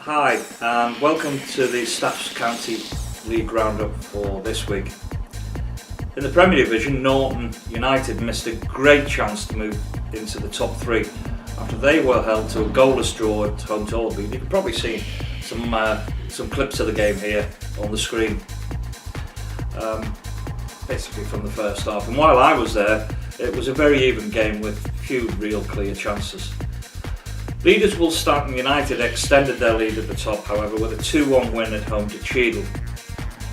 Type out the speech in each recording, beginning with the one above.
Hi and welcome to the Staffs County League Roundup for this week. In the Premier Division, Norton United missed a great chance to move into the top three after they were held to a goalless draw at home to Alderley. You can probably see some clips of the game here on the screen, basically from the first half. And while I was there, it was a very even game with few real clear chances. Leaders Woolstanton United extended their lead at the top, however, with a 2-1 win at home to Cheadle.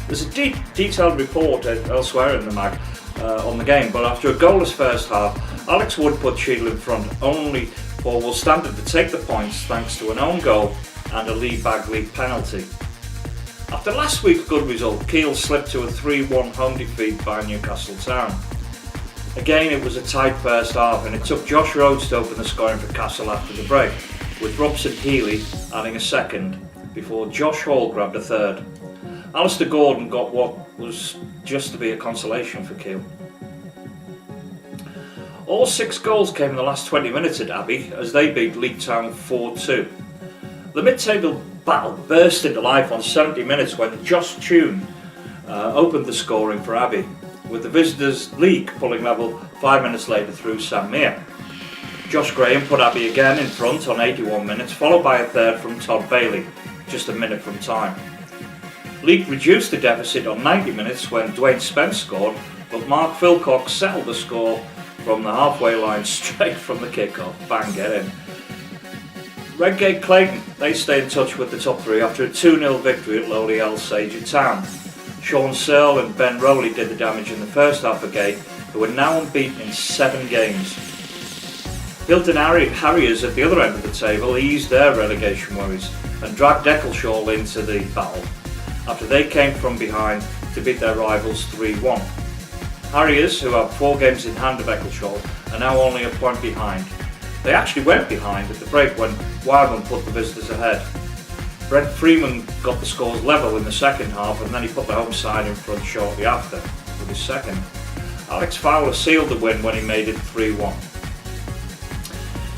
There's a detailed report elsewhere in the mag on the game, but after a goalless first half, Alex Wood put Cheadle in front, only for Woolstanton to take the points thanks to an own goal and a Lee Bagley penalty. After last week's good result, Keele slipped to a 3-1 home defeat by Newcastle Town. Again, it was a tight first half, and it took Josh Rhodes to open the scoring for Castle after the break, with Robson Healy adding a second before Josh Hall grabbed a third. Alistair Gordon got what was just to be a consolation for Keele. All 6 goals came in the last 20 minutes at Abbey as they beat Leek Town 4-2. The mid-table battle burst into life on 70 minutes when Josh Tune opened the scoring for Abbey, with the visitors' Leek pulling level 5 minutes later through Sam Mear. Josh Graham put Abbey again in front on 81 minutes, followed by a third from Todd Bailey, just a minute from time. Leek reduced the deficit on 90 minutes when Dwayne Spence scored, but Mark Philcock settled the score from the halfway line straight from the kickoff. Bang, get in. Redgate Clayton, they stayed in touch with the top three after a 2-0 victory at Lowley El Sage at Town. Sean Searle and Ben Rowley did the damage in the first half of Gate, who are now unbeaten in 7 games. Hilton Harriers at the other end of the table eased their relegation worries and dragged Eccleshall into the battle after they came from behind to beat their rivals 3-1. Harriers, who have 4 games in hand of Eccleshall, are now only a point behind. They actually went behind at the break when Wildman put the visitors ahead. Brent Freeman got the scores level in the second half, and then he put the home side in front shortly after with his second. Alex Fowler sealed the win when he made it 3-1.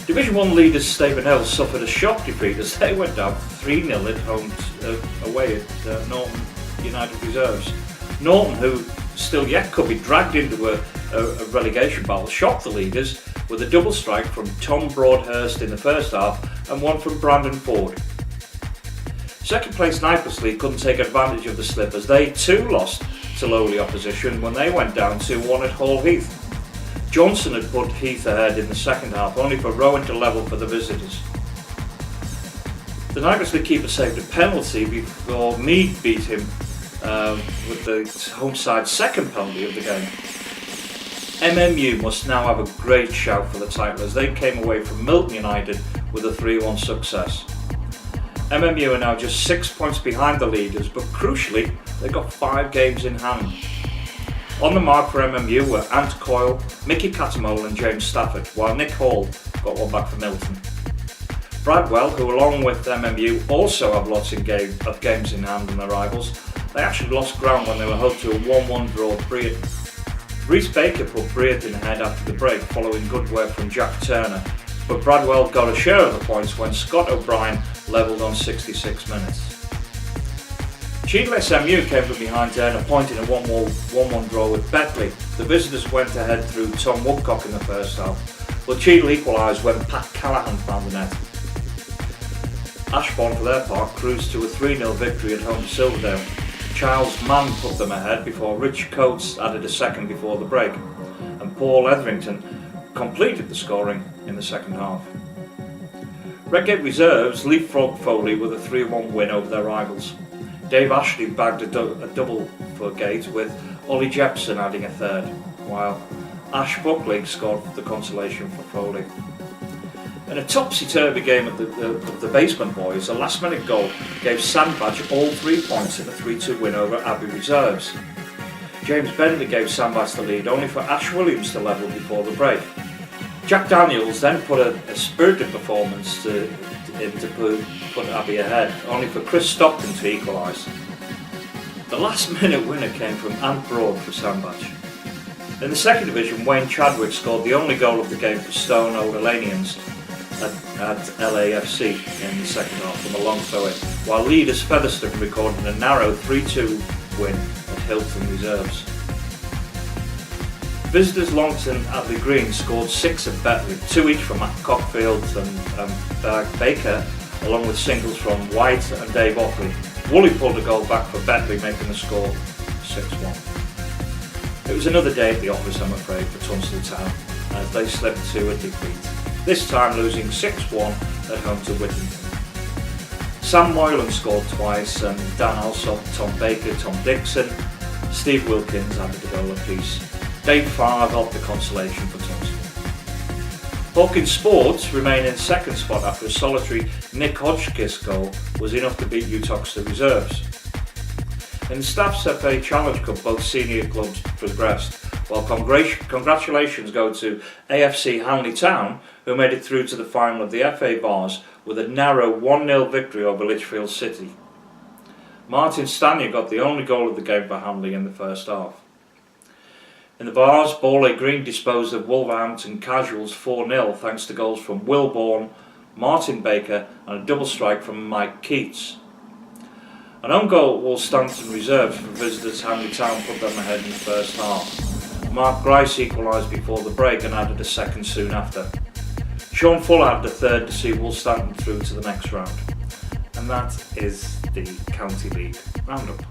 Division 1 leaders Stavenhill suffered a shock defeat as they went down 3-0 at home away at Norton United Reserves. Norton, who still yet could be dragged into a relegation battle, shocked the leaders with a double strike from Tom Broadhurst in the first half and one from Brandon Ford. Second place Knipersley couldn't take advantage of the slip as they too lost to lowly opposition when they went down 2-1 at Hall Heath. Johnson had put Heath ahead in the second half, only for Rowan to level for the visitors. The Knipersley keeper saved a penalty before Mead beat him with the home side's second penalty of the game. MMU must now have a great shout for the title as they came away from Milton United with a 3-1 success. MMU are now just 6 points behind the leaders, but crucially, they've got 5 games in hand. On the mark for MMU were Ant Coyle, Mickey Catamole and James Stafford, while Nick Hall got one back for Milton. Bradwell, who along with MMU also have lots of games in hand on their rivals, they actually lost ground when they were held to a 1-1 draw at Brereton. Rhys Baker put Brereton ahead after the break following good work from Jack Turner, but Bradwell got a share of the points when Scott O'Brien levelled on 66 minutes. Cheadle SMU came from behind to earn a point in a 1-1 draw with Beckley. The visitors went ahead through Tom Woodcock in the first half, but Cheadle equalised when Pat Callaghan found the net. Ashbourne, for their part, cruised to a 3-0 victory at home to Silverdale. Charles Mann put them ahead before Rich Coates added a second before the break, and Paul Etherington completed the scoring in the second half. Redgate Reserves leapfrogged Foley with a 3-1 win over their rivals. Dave Ashley bagged a double for Gate with Ollie Jepson adding a third, while Ash Buckley scored the consolation for Foley. In a topsy-turvy game of the Basement Boys, a last-minute goal gave Sandbach all 3 points in a 3-2 win over Abbey Reserves. James Bentley gave Sandbach the lead, only for Ash Williams to level before the break. Jack Daniels then put a spirited performance to put Abbey ahead, only for Chris Stockton to equalise. The last-minute winner came from Ant Broad for Sandbach. In the second division, Wayne Chadwick scored the only goal of the game for Stone Old Alanians. at LAFC in the second half from a long throw-in, while leaders Featherstone recorded a narrow 3-2 win at Hilton Reserves. Visitors Longton Abbey Green scored 6 at Betley, 2 each from Matt Cockfield and Berg Baker, along with singles from White and Dave Ockley. Woolley pulled a goal back for Betley, making the score 6-1. It was another day at the office, I'm afraid, for Tunstall Town, as they slipped to a defeat, this time losing 6-1 at home to Whittington. Sam Moylan scored twice, and Dan Alsop, Tom Baker, Tom Dixon, Steve Wilkins added a goal apiece. Dave Farr got the consolation for Tunstall. Hawkins Sports remain in second spot after a solitary Nick Hodgkiss goal was enough to beat Uttoxeter Reserves. In the Staffs FA Challenge Cup, both senior clubs progressed, while congratulations go to AFC Hanley Town, who made it through to the final of the FA Bars with a narrow 1-0 victory over Lichfield City. Martin Stanier got the only goal of the game for Hanley in the first half. In the Bars, Bawley Green disposed of Wolverhampton Casuals 4-0 thanks to goals from Will Bourne, Martin Baker and a double strike from Mike Keats. An own goal at Woolstanton Reserves for visitors Hanley Town put them ahead in the first half. Mark Grice equalised before the break and added a second soon after. Sean Fuller had the third to see Woolstanton through to the next round. And that is the County League Roundup.